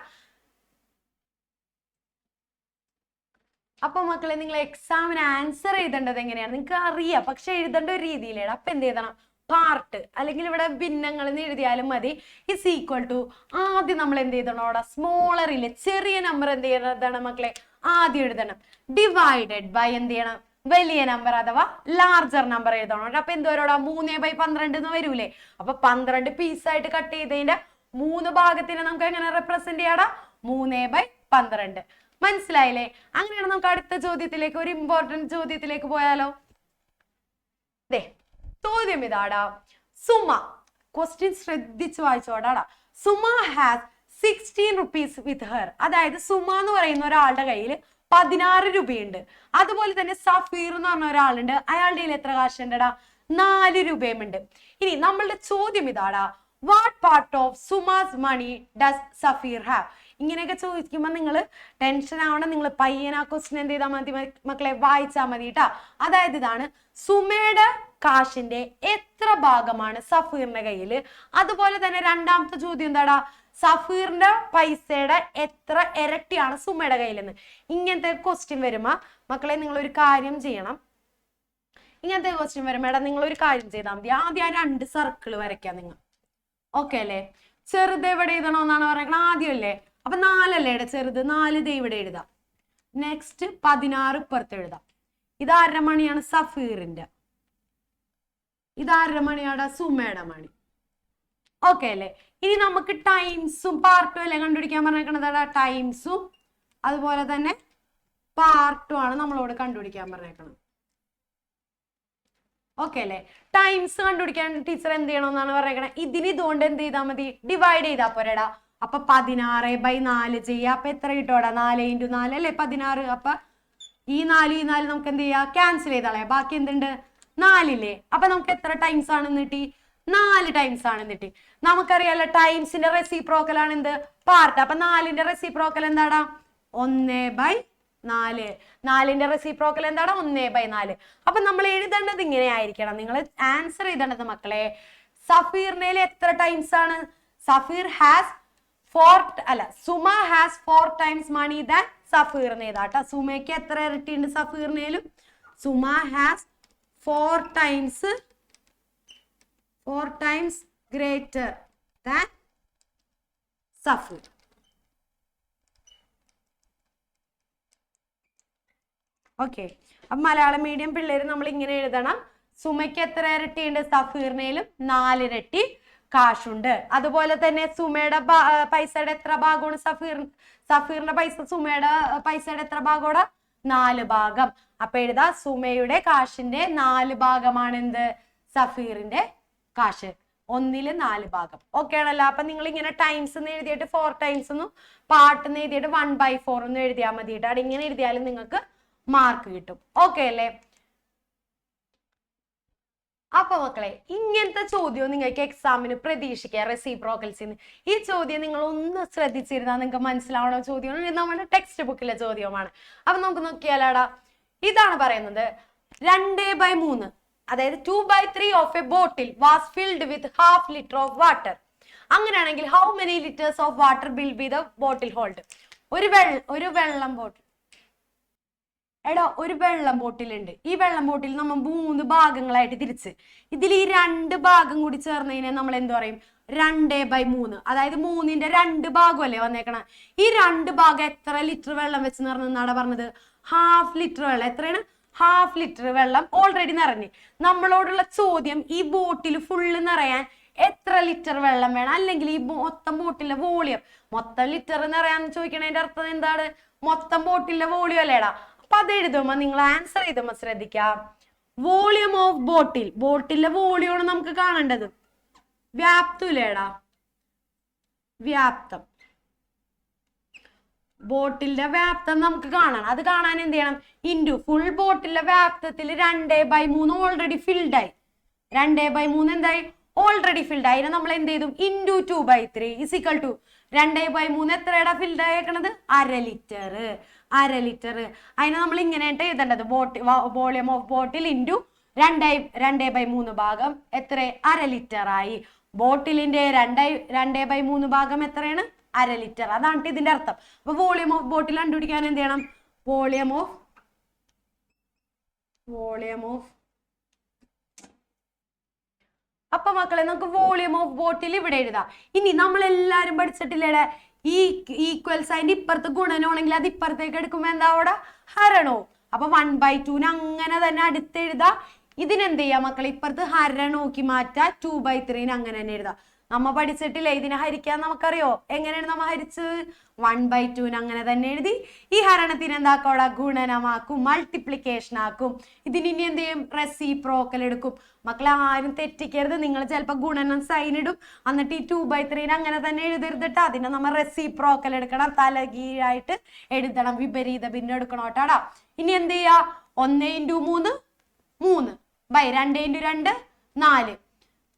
അപ്പൊ മക്കളെ, നിങ്ങൾ എക്സാമിന് ആൻസർ എഴുതേണ്ടത് എങ്ങനെയാണ് നിങ്ങൾക്ക് അറിയാം, പക്ഷെ എഴുതേണ്ട ഒരു രീതിയിലാണ്. അപ്പൊ എന്ത് എഴുതണം? പാർട്ട്, അല്ലെങ്കിൽ ഇവിടെ ഭിന്നങ്ങൾ എന്ന് എഴുതിയാലും മതി. ഇസ് ഈക്വൽ ടു, ആദ്യം നമ്മൾ എന്ത് ചെയ്തണം? അവിടെ സ്മോളറിലെ ചെറിയ നമ്പർ എന്ത് ചെയ്യണം മക്കളെ? ആദ്യം എഴുതണം. ഡിവൈഡഡ് ബൈ എന്ത് ചെയ്യണം? വലിയ നമ്പർ അഥവാ ലാർജർ നമ്പർ എഴുതണം. അപ്പൊ എന്തോരോടാ? 3/12 എന്ന് വരൂലേ? അപ്പൊ 12 പീസായിട്ട് കട്ട് ചെയ്തതിന്റെ 3 ഭാഗത്തിനെ നമുക്ക് എങ്ങനെ റെപ്രസെന്റ് ചെയ്യാടാ? 3/12. മനസ്സിലായില്ലേ? അങ്ങനെയാണ് നമുക്ക് അടുത്ത ചോദ്യത്തിലേക്ക്, ഒരു ഇമ്പോർട്ടന്റ് ചോദ്യത്തിലേക്ക് പോയാലോ? ദേ ചോദ്യം ഇതാടാ. സുമ, ക്വസ്റ്റ്യൻ ശ്രദ്ധിച്ച് വായിച്ചോടാടാ. Suma has 16 rupees with her. അതായത് സുമ എന്ന് പറയുന്ന ഒരാളുടെ കയ്യിൽ 16 രൂപയുണ്ട്. അതുപോലെ തന്നെ സഫീർ എന്ന് പറഞ്ഞ ഒരാളുണ്ട്, അയാളുടെ കയ്യിൽ എത്ര കാശുണ്ടടാ? 4 രൂപയുമുണ്ട്. ഇനി നമ്മളുടെ ചോദ്യം ഇതാടാ. What part of Suma's money does Safeer have? ഇങ്ങനെയൊക്കെ ചോദിക്കുമ്പോൾ നിങ്ങൾ ടെൻഷൻ ആവണം. നിങ്ങൾ പയ്യൻ ആ ക്വസ്റ്റ്യൻ എന്ത് ചെയ്താൽ മതി മക്കളെ? വായിച്ചാൽ മതി കേട്ടാ. അതായത് ഇതാണ്, സുമയുടെ കാശിന്റെ എത്ര ഭാഗമാണ് സഫീറിന്റെ കയ്യില്? അതുപോലെ തന്നെ രണ്ടാമത്തെ ചോദ്യം എന്താടാ? സഫീറിന്റെ പൈസയുടെ എത്ര ഇരട്ടിയാണ് സുമയുടെ കയ്യിലെന്ന്. ഇങ്ങനത്തെ ക്വസ്റ്റ്യൻ വരുമ്പോ മക്കളെ, നിങ്ങൾ ഒരു കാര്യം ചെയ്യണം. ഇങ്ങനത്തെ ക്വസ്റ്റ്യൻ വരുമ്പോ നിങ്ങൾ ഒരു കാര്യം ചെയ്താൽ മതി. ആദ്യം ആ 2 സർക്കിൾ വരയ്ക്കാം നിങ്ങൾ. ഓക്കെ അല്ലേ? ചെറുത് എവിടെ എഴുതണമെന്നാണ് പറയുന്നത്? ആദ്യം അല്ലേ? അപ്പൊ 4 അല്ലേ ഇവിടെ ചെറുത്? 4 ദേ ഇവിടെ എഴുതാം. നെക്സ്റ്റ് 16 ഇപ്പുറത്ത് എഴുതാം. ഇത് ആരുടെ മണിയാണ്? സഫീറിന്റെ. ഇത് ആരുടെ മണിയാണ്? സുമയുടെ മണി. ഓക്കെ അല്ലേ? ഇനി നമുക്ക് ടൈംസും പാർട്ടും അല്ലേ കണ്ടുപിടിക്കാൻ പറഞ്ഞേക്കണത്? ടൈംസും അതുപോലെ തന്നെ പാർട്ടും ആണ് നമ്മളോട് കണ്ടുപിടിക്കാൻ പറഞ്ഞേക്കണം. ഓക്കെ അല്ലേ? ടൈംസ് കണ്ടുപിടിക്കാൻ ടീച്ചർ എന്ത് ചെയ്യണമെന്നാണ് പറഞ്ഞേക്കണത്? ഇതിന് ഇതുകൊണ്ട് എന്ത് ചെയ്താൽ മതി? ഡിവൈഡ് ചെയ്താൽ പോരെടാ. അപ്പൊ 16/4 ചെയ്യാം. അപ്പൊ എത്ര കിട്ടോടാ? 4 × 4 അല്ലേ 16. അപ്പൊ ഈ 4 നമുക്ക് എന്ത് ചെയ്യാം? ക്യാൻസൽ ചെയ്താളെ. ബാക്കി എന്തുണ്ട്? 4 അപ്പൊ നമുക്ക് എത്ര ടൈംസ് ആണെന്ന് കിട്ടി? 4 ടൈംസ് ആണെന്ന് കിട്ടി. നമുക്കറിയാലോ ടൈംസിന്റെ റെസിപ്രോക്കൽ ആണ് എന്ത്? പാർട്ട്. അപ്പൊ 4ന്റെ റെസിപ്രോക്കൽ എന്താടാ? 1/4. 4ന്റെ റെസിപ്രോക്കൽ എന്താടാ? 1/4. അപ്പൊ നമ്മൾ എഴുതേണ്ടത് ഇങ്ങനെ ആയിരിക്കണം. നിങ്ങൾ ആൻസർ എഴുതേണ്ടത് മക്കളെ, സഫീറിനയിൽ എത്ര ടൈംസ് ആണ്? Safeer has Suma has 4 times money than സഫീറിന് ഏതാട്ടാ? സുമയ്ക്ക് എത്ര ഇരട്ടിയുണ്ട് സഫീറിനേലും? Suma has 4 times greater than Safeer. Okay, അപ്പൊ മലയാളം മീഡിയം പിള്ളേര് നമ്മൾ ഇങ്ങനെ എഴുതണം. സുമയ്ക്ക് എത്ര ഇരട്ടിയുണ്ട്? സഫീറിനേലും 4 ഇരട്ടി കാശുണ്ട്. അതുപോലെ തന്നെ സുമയുടെ പൈസയുടെ എത്ര ഭാഗമാണ് സഫീറിന്റെ പൈസ സുമയുടെ പൈസയുടെ എത്ര ഭാഗമാണ്? 4 ഭാഗം. അപ്പൊ എഴുതാ സുമയുടെ കാശിന്റെ 4 ഭാഗമാണ് എന്ത്? സഫീറിന്റെ കാശ്. 1/4 ഭാഗം. ഓക്കെ ആണല്ലോ? അപ്പൊ നിങ്ങൾ ഇങ്ങനെ ടൈംസ് എന്ന് എഴുതിയിട്ട് 4 times എന്നും പാർട്ട് എന്ന് എഴുതിയിട്ട് 1/4 എന്നും എഴുതിയാൽ മതിയിട്ട്. അവിടെ ഇങ്ങനെ എഴുതിയാലും നിങ്ങൾക്ക് മാർക്ക് കിട്ടും. ഓക്കെ അല്ലേ? അപ്പൊ മക്കളെ, ഇങ്ങനത്തെ ചോദ്യവും നിങ്ങൾക്ക് എക്സാമിന് പ്രതീക്ഷിക്കാം റെസിപ്രോക്കൽസിന്. ഈ ചോദ്യം നിങ്ങൾ ഒന്ന് ശ്രദ്ധിച്ചിരുന്നാൽ നിങ്ങൾക്ക് മനസ്സിലാവണ ചോദ്യമാണ്. ഇത് നമ്മുടെ ടെക്സ്റ്റ് ബുക്കിലെ ചോദ്യവുമാണ്. അപ്പൊ നമുക്ക് നോക്കിയാലാടാ, ഇതാണ് പറയുന്നത് 2/3, അതായത് 2/3 of a bottle was filled with 1/2 liter of water. അങ്ങനെയാണെങ്കിൽ how many litres of water will be the bottle hold? ഒരു വെള്ളം ബോട്ടിൽ എടാ, ഒരു വെള്ളം ബോട്ടിലുണ്ട്. ഈ വെള്ളം ബോട്ടിൽ നമ്മൾ 3 ഭാഗങ്ങളായിട്ട് തിരിച്ച്, ഇതിൽ ഈ 2 ഭാഗം കൂടി ചേർന്നതിനെ നമ്മൾ എന്ത് പറയും? 2/3. അതായത് 3ന്റെ 2 ഭാഗമല്ലേ വന്നേക്കണ. ഈ 2 ഭാഗം എത്ര ലിറ്റർ വെള്ളം വെച്ച് നിറഞ്ഞാണ് പറഞ്ഞത്? 1/2 liter വെള്ളം. എത്രയാണ്? 1/2 liter വെള്ളം ഓൾറെഡി നിറഞ്ഞ്. നമ്മളോടുള്ള ചോദ്യം, ഈ ബോട്ടിൽ ഫുള്ള് നിറയാൻ എത്ര ലിറ്റർ വെള്ളം വേണം, അല്ലെങ്കിൽ ഈ മൊത്തം ബോട്ടിലെ വോളിയം, മൊത്തം ലിറ്റർ നിറയാന്ന് ചോദിക്കണതിന്റെ അർത്ഥം എന്താണ്? മൊത്തം ബോട്ടിലെ വോളിയം അല്ലേടാ. അപ്പൊ അത് എഴുതുമ്പോ നിങ്ങൾ ആൻസർ എഴുതുമ്പോ ശ്രദ്ധിക്കാം, വോളിയം ഓഫ് ബോട്ടിൽ, ബോട്ടിലെ വോളിയമാണ് നമുക്ക് കാണേണ്ടത്. വ്യാപ്തൂലേടാ, വ്യാപ്തം, ബോട്ടിലിന്റെ വ്യാപ്തം നമുക്ക് കാണണം. അത് കാണാൻ എന്ത് ചെയ്യണം? ഇൻറ്റു ഫുൾ ബോട്ടിലെ വ്യാപ്തത്തിൽ 2/3 ഓൾറെഡി ഫിൽഡ് ആയി. 2/3 എന്തായി? ഓൾറെഡി ഫിൽഡ് ആയി. നമ്മൾ എന്ത് ചെയ്തു? ഇൻറ്റു 2/3 ഇസിക്കൽ ടു 2/3 എത്രയുടെ ഫിൽഡ് ആയേക്കണത്? 1/2 ലിറ്റർ. 1/2 ലിറ്റർ. അതിനെ നമ്മൾ ഇങ്ങനെയായിട്ട് എഴുതേണ്ടത്, വോളിയം ഓഫ് ബോട്ടിൽ ഇൻറ്റു 2/3 ഭാഗം എത്ര? 1/2 ലിറ്റർ ആയി. ബോട്ടിലിന്റെ 2/3 ഭാഗം എത്രയാണ്? 1/2 ലിറ്റർ. അതാണ് ഇതിന്റെ അർത്ഥം. അപ്പൊ വോളിയം ഓഫ് ബോട്ടിൽ കണ്ടുപിടിക്കാൻ എന്ത് ചെയ്യണം? വോളിയം ഓഫ് അപ്പൊ മക്കളെ, നമുക്ക് വോളിയം ഓഫ് ബോട്ടിൽ ഇവിടെ എഴുതാം. ഇനി നമ്മൾ എല്ലാരും പഠിച്ചിട്ടില്ലേ, ഈ ഈക്വൽ സൈൻ ഇപ്പുറത്ത് ഗുണനമാണെങ്കിൽ അത് ഇപ്പുറത്തേക്ക് എടുക്കുമ്പോ എന്താ അവിടെ? ഹരണോ. അപ്പൊ 1/2 അങ്ങനെ തന്നെ അടുത്തെഴുതാ. ഇതിനെന്ത് ചെയ്യാം മക്കളെ? ഇപ്പുറത്ത് ഹരണോക്കി മാറ്റാ. 2/3 അങ്ങനെ തന്നെ എഴുതാം. നമ്മ പഠിച്ചിട്ടില്ലേ ഇതിനെ ഹരിക്കാൻ? നമുക്കറിയോ എങ്ങനെയാണ് നമ്മ ഹരിച്ചത്? 1/2 അങ്ങനെ തന്നെ എഴുതി. ഈ ഹരണത്തിന് എന്താക്കോടാ? ഗുണനമാക്കും, മൾട്ടിപ്ലിക്കേഷൻ ആക്കും. ഇതിന് ഇനി എന്ത് ചെയ്യും? റെസിപ്രോക്കൽ എടുക്കും. മക്കളെ ആരും തെറ്റിക്കരുത്. നിങ്ങൾ ചിലപ്പോൾ ഗുണനം സൈൻ ഇടും, എന്നിട്ട് ഈ 2/3 അങ്ങനെ തന്നെ എഴുതരുതിട്ട് അതിനെ നമ്മൾ റെസിപ്രോക്കൽ എടുക്കണം. തലകീഴായിട്ട് എഴുതണം, വിപരീത ഭിന്നം എടുക്കണം കേട്ടാടാ. ഇനി എന്ത് ചെയ്യാ? 1 × 3 3 2 × 2 4.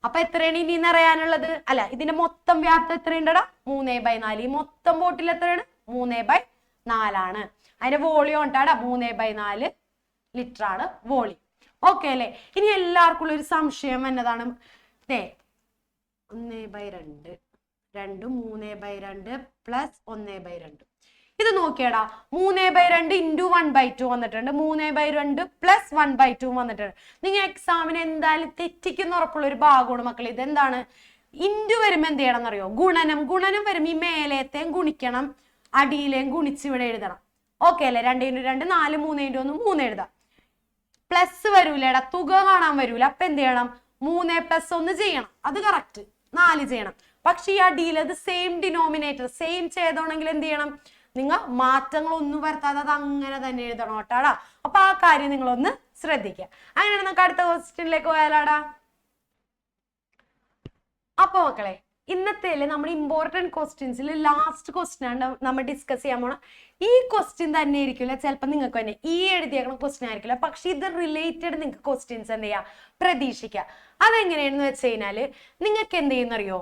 അപ്പൊ എത്രയാണ് ഇനി നിറയാനുള്ളത്? അല്ല, ഇതിന്റെ മൊത്തം വ്യാപ്തം എത്രയുണ്ടടാ? 3/4. ഈ മൊത്തം ബോട്ടിൽ എത്രയാണ്? 3/4 ആണ്. അതിന്റെ വോളിയം ഉണ്ടാടാ 3/4 ലിറ്റർ ആണ് വോളിയം. ഓക്കെ അല്ലേ? ഇനി എല്ലാവർക്കും ഒരു സംശയം എന്നതാണ്, 1/2 3/2 പ്ലസ് 1/2. ഇത് നോക്കിയടാ, 3/2 ഇൻറ്റു 1/2 വന്നിട്ടുണ്ട്, 3/2 പ്ലസ് 1/2 വന്നിട്ടുണ്ട്. നിങ്ങൾ എക്സാമിന് എന്തായാലും തെറ്റിക്കുന്ന ഉറപ്പുള്ള ഒരു ഭാഗമാണ് മക്കളെ. ഇതെന്താണ്? ഇൻറ്റു വരുമ്പോ എന്ത് ചെയ്യണം എന്നറിയോ? ഗുണനം വരുമ്പോ ഈ മേലേത്തേം ഗുണിക്കണം, അടിയിലേയും ഗുണിച്ച് ഇവിടെ എഴുതണം. ഓക്കെ അല്ലേ? 2 × 2 4, 3 × 1 3 എഴുതാം. പ്ലസ് വരൂലേടാ, തുക കാണാൻ വരൂല. അപ്പൊ എന്ത് ചെയ്യണം? 3 + 1 ചെയ്യണം, അത് കറക്റ്റ് 4 ചെയ്യണം. പക്ഷെ ഈ അടിയിൽ അത് സെയിം ഡിനോമിനേറ്റർ സെയിം ചെയ്തോണെങ്കിൽ എന്ത് ചെയ്യണം? നിങ്ങൾ മാറ്റങ്ങളൊന്നും വരുത്താതെ അത് അങ്ങനെ തന്നെ എഴുതണം കേട്ടാടാ. അപ്പൊ ആ കാര്യം നിങ്ങളൊന്ന് ശ്രദ്ധിക്കുക. അങ്ങനെ നമുക്ക് അടുത്ത ക്വസ്റ്റ്യനിലേക്ക് പോയാലാടാ. അപ്പൊ മക്കളെ, ഇന്നത്തെ നമ്മൾ ഇമ്പോർട്ടൻറ്റ് ക്വസ്റ്റ്യൻസിൽ ലാസ്റ്റ് ക്വസ്റ്റ്യൻ ആണ് നമ്മൾ ഡിസ്കസ് ചെയ്യാൻ പോണം. ഈ ക്വസ്റ്റ്യൻ തന്നെ ആയിരിക്കില്ല ചിലപ്പോൾ നിങ്ങൾക്ക് തന്നെ ഈ എഴുതിയേക്കുന്ന ക്വസ്റ്റ്യൻ ആയിരിക്കില്ല, പക്ഷെ ഇത് റിലേറ്റഡ് നിങ്ങൾക്ക് ക്വസ്റ്റ്യൻസ് എന്ത് ചെയ്യുക പ്രതീക്ഷിക്കുക. അതെങ്ങനെയാണെന്ന് വെച്ച് കഴിഞ്ഞാൽ നിങ്ങൾക്ക് എന്ത് ചെയ്യുന്നറിയോ,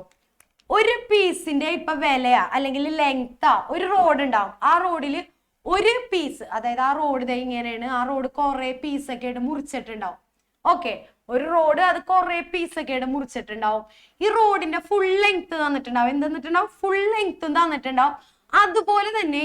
ഒരു പീസിന്റെ ഇപ്പൊ വിലയാ അല്ലെങ്കിൽ ലെങ്താ ഒരു റോഡ് ഉണ്ടാവും. ആ റോഡിൽ ഒരു പീസ്, അതായത് ആ റോഡ് ഇങ്ങനെയാണ്, ആ റോഡ് കുറെ പീസൊക്കെ ആയിട്ട് മുറിച്ചിട്ടുണ്ടാവും. ഓക്കെ, ഒരു റോഡ് അത് കുറെ പീസൊക്കെ ആയിട്ട് മുറിച്ചിട്ടുണ്ടാവും. ഈ റോഡിന്റെ ഫുൾ ലെങ്ത് തന്നിട്ടുണ്ടാവും. എന്ത് തന്നിട്ടുണ്ടാവും? ഫുൾ ലെങ്ത്തും തന്നിട്ടുണ്ടാവും. അതുപോലെ തന്നെ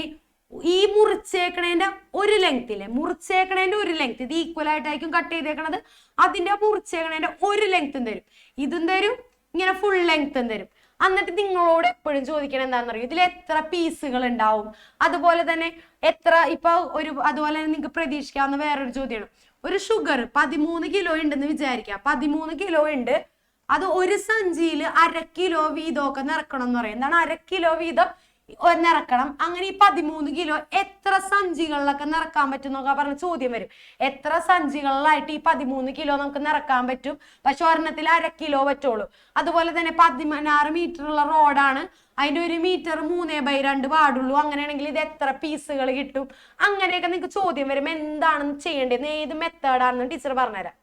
ഈ മുറിച്ചേക്കണേന്റെ ഒരു ലെങ്ത് ഇല്ലേ, മുറിച്ചേക്കണേന്റെ ഒരു ലെങ്ത് ഇത് ഈക്വൽ ആയിട്ടായിരിക്കും കട്ട് ചെയ്തേക്കണത്. അതിന്റെ മുറിച്ചേക്കണേന്റെ ഒരു ലെങ്ത്തും തരും, ഇതും തരും, ഇങ്ങനെ ഫുൾ ലെങ്ത്തും തരും. എന്നിട്ട് നിങ്ങളോട് എപ്പോഴും ചോദിക്കണം എന്താണെന്ന് അറിയോ, ഇതിൽ എത്ര പീസുകൾ ഉണ്ടാവും, അതുപോലെ തന്നെ എത്ര ഇപ്പൊ ഒരു, അതുപോലെ തന്നെ നിങ്ങൾക്ക് പ്രതീക്ഷിക്കാവുന്ന വേറൊരു ചോദ്യമാണ്. ഒരു ഷുഗർ 13 കിലോ ഉണ്ടെന്ന് വിചാരിക്കുക. 13 കിലോ ഉണ്ട്, അത് ഒരു സഞ്ചിയിൽ 1/2 കിലോ വീതമൊക്കെ നിറക്കണം എന്ന് പറയും. എന്താണ് 1/2 കിലോ വീതം നിറക്കണം. അങ്ങനെ ഈ 13 കിലോ എത്ര സഞ്ചികളിലൊക്കെ നിറക്കാൻ പറ്റും എന്നൊക്കെ പറഞ്ഞ ചോദ്യം വരും. എത്ര സഞ്ചികളിലായിട്ട് ഈ 13 കിലോ നമുക്ക് നിറക്കാൻ പറ്റും? പക്ഷെ ഒരെണ്ണത്തിൽ 1/2 കിലോ പറ്റുള്ളൂ. അതുപോലെ തന്നെ 16 മീറ്റർ ഉള്ള റോഡാണ്, അതിന്റെ 1 മീറ്റർ 3/2 പാടുള്ളൂ. അങ്ങനെയാണെങ്കിൽ ഇത് എത്ര പീസുകൾ കിട്ടും? അങ്ങനെയൊക്കെ നിങ്ങൾക്ക് ചോദ്യം വരും. എന്താണെന്ന് ചെയ്യേണ്ടത്, ഏത് മെത്തേഡാണെന്ന് ടീച്ചർ പറഞ്ഞുതരാം.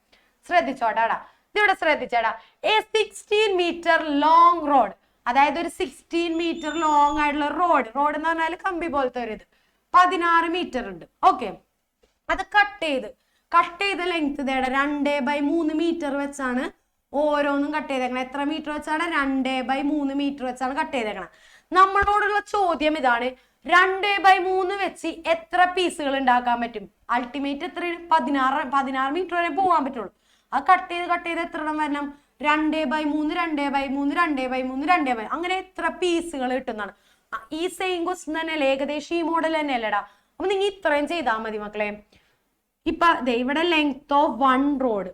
ശ്രദ്ധിച്ചോട്ടാടാ, ഇതിവിടെ ശ്രദ്ധിച്ചേടാ. എ 16 മീറ്റർ ലോങ് റോഡ്, അതായത് ഒരു 16 മീറ്റർ ലോങ് ആയിട്ടുള്ള റോഡ് എന്ന് പറഞ്ഞാൽ കമ്പി പോലത്തെ ഒരു ഇത് 16 മീറ്റർ ഉണ്ട്. ഓക്കെ, അത് കട്ട് ചെയ്ത് ലെങ്ത് 2/3 മീറ്റർ വെച്ചാണ് ഓരോന്നും കട്ട് ചെയ്തേക്കണം. എത്ര മീറ്റർ വെച്ചാണ്? 2/3 മീറ്റർ വെച്ചാണ് കട്ട് ചെയ്തേക്കണം. നമ്മളോടുള്ള ചോദ്യം ഇതാണ്, 2/3 വെച്ച് എത്ര പീസുകൾ ഉണ്ടാക്കാൻ പറ്റും? അൾട്ടിമേറ്റ് എത്രയാണ്? 16 മീറ്റർ വരെ പോകാൻ പറ്റുള്ളൂ. അത് കട്ട് ചെയ്ത് എത്ര എണ്ണം വരണം? 2/3 അങ്ങനെ എത്ര പീസുകൾ കിട്ടുന്നതാണ്. ഈ സെയിം ക്വസ്റ്റ്യൻ തന്നെയല്ലേ, ഏകദേശം ഈ മോഡൽ തന്നെയല്ലേടാ. അപ്പൊ നിങ്ങൾ ഇത്രയും ചെയ്താൽ മതി മക്കളെ. ഇപ്പൊ ഇവിടെ ലെങ്ത് ഓഫ് വൺ റോഡ്,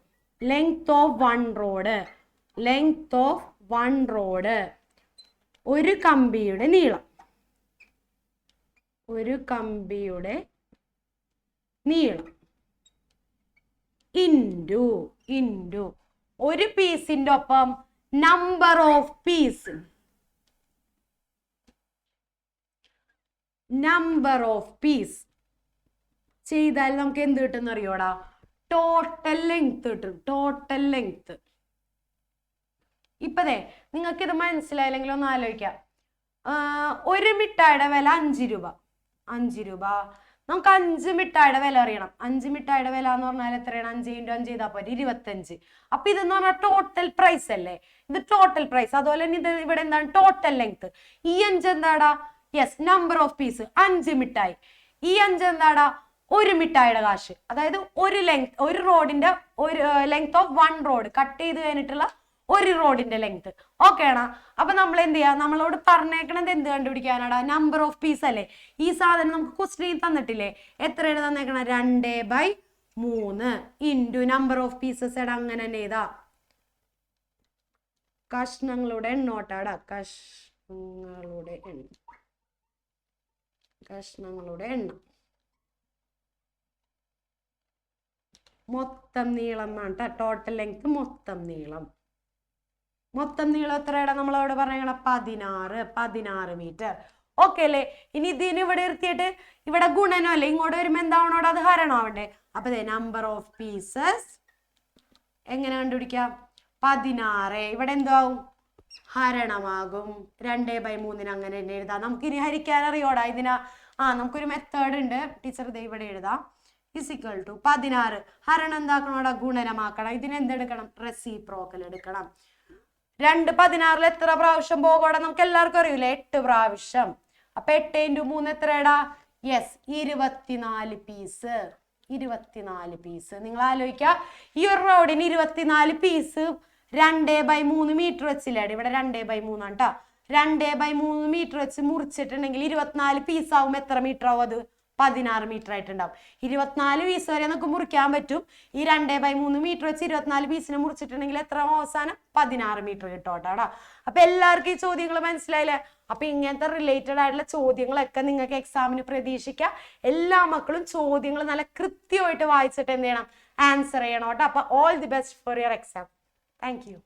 ഒരു കമ്പിയുടെ നീളം ഇൻറ്റു ഒരു പീസിന്റെ ഒപ്പം നമ്പർ ഓഫ് പീസ് ചെയ്താൽ നമുക്ക് എന്ത് കിട്ടും അറിയോടാ? ടോട്ടൽ ലെങ്ത് കിട്ടും. Total length. ഇപ്പതേ നിങ്ങൾക്ക് ഇത് മനസ്സിലായില്ലെങ്കിൽ ഒന്ന് ആലോചിക്കാം. ഒരു മിഠായിയുടെ വില 5 രൂപ. നമുക്ക് 5 മിഠായിയുടെ വില അറിയണം. 5 മിഠായിയുടെ വില എന്ന് പറഞ്ഞാൽ എത്രയാണ്? 5 × 5 ചെയ്താൽ പോരെ, 25. അപ്പൊ ഇതെന്ന് പറഞ്ഞാൽ ടോട്ടൽ പ്രൈസ് അല്ലേ, ഇത് ടോട്ടൽ പ്രൈസ്. അതുപോലെ തന്നെ ഇത് ഇവിടെ എന്താണ്? Total length. ഈ 5 എന്താടാ? Yes, number of peace. 5 മിഠായി. ഈ 5 എന്താടാ? ഒരു മിഠായിയുടെ കാശ്. അതായത് ഒരു റോഡിന്റെ ഒരു length of one road, cut ചെയ്ത് കഴിഞ്ഞിട്ടുള്ള ഒരു റോഡിന്റെ ലെങ്ത്. ഓക്കെ ആണോ? അപ്പൊ നമ്മൾ എന്ത് ചെയ്യാ? നമ്മളോട് പറഞ്ഞേക്കണത് എന്ത് കണ്ടുപിടിക്കാനാടാ? നമ്പർ ഓഫ് പീസ് അല്ലേ. ഈ സാധനം നമുക്ക് ക്വസ്റ്റ്യൻ തന്നിട്ടില്ലേ? എത്രയാണ് തന്നേക്കണം? 2/3 ഇൻറ്റു നമ്പർ ഓഫ് പീസസ്. എടാ അങ്ങനെ തന്നെ ഇതാ കഷ്ണങ്ങളുടെ എണ്ണോട്ടാടാ, കഷ്ണങ്ങളുടെ എണ്ണം മൊത്തം നീളം എന്നാണ്. ടോട്ടൽ ലെങ്ത് മൊത്തം നീളം എത്രയാണ് നമ്മളവിടെ പറയണം? 16 മീറ്റർ. ഓക്കെ അല്ലേ? ഇനി ഇതിന് ഇവിടെ നിർത്തിയിട്ട് ഇവിടെ ഗുണനോ അല്ലേ, ഇങ്ങോട്ട് വരുമ്പോ എന്താവണോട്? അത് ഹരണം ആവണ്ടേ. അപ്പൊ നമ്പർ ഓഫ് പീസസ് എങ്ങനെ കണ്ടുപിടിക്കാം? 16. ഇവിടെ എന്താവും? ഹരണമാകും. 2/3 അങ്ങനെ തന്നെ എഴുതാം. നമുക്കിനി ഹരിക്കാൻ അറിയോടാ ഇതിനാ? നമുക്കൊരു മെത്തേഡ് ഉണ്ട് ടീച്ചർ, ഇത് ഇവിടെ എഴുതാം. = 16 ഹരണം എന്താക്കണോടാ? ഗുണനമാക്കണം. ഇതിന് എന്തെടുക്കണം? റെസിപ്രോക്കൽ എടുക്കണം. 2/16 എത്ര പ്രാവശ്യം പോകോടെ? നമുക്ക് എല്ലാവർക്കും അറിയൂലേ? 8 പ്രാവശ്യം. അപ്പൊ 8 × 3 എത്രയടാ? Yes, 24 piece. 24 പീസ്. നിങ്ങൾ ആലോചിക്കുക, ഈ ഒരു റോഡിന് 24 പീസ് 2/3 മീറ്റർ വെച്ചില്ലേ? ഇവിടെ 2/3 ആണ് കേട്ടോ. 2/3 മീറ്റർ വെച്ച് മുറിച്ചിട്ടുണ്ടെങ്കിൽ 24 പീസ് ആവും. എത്ര മീറ്റർ ആവും? അത് 16 മീറ്റർ ആയിട്ടുണ്ടാവും. 24 പീസ് വരെ നമുക്ക് മുറിക്കാൻ പറ്റും. ഈ 2/3 മീറ്റർ വെച്ച് 24 പീസിനെ മുറിച്ചിട്ടുണ്ടെങ്കിൽ എത്ര അവസാനം? 16 മീറ്റർ കിട്ടോട്ടാടാ. അപ്പൊ എല്ലാവർക്കും ഈ ചോദ്യങ്ങൾ മനസ്സിലായില്ലേ? അപ്പൊ ഇങ്ങനത്തെ റിലേറ്റഡ് ആയിട്ടുള്ള ചോദ്യങ്ങളൊക്കെ നിങ്ങൾക്ക് എക്സാമിന് പ്രതീക്ഷിക്കാം. എല്ലാ മക്കളും ചോദ്യങ്ങൾ നല്ല കൃത്യമായിട്ട് വായിച്ചിട്ട് എന്ത് ചെയ്യണം? ആൻസർ ചെയ്യണം കേട്ടോ. അപ്പൊ all the best for your exam. Thank you.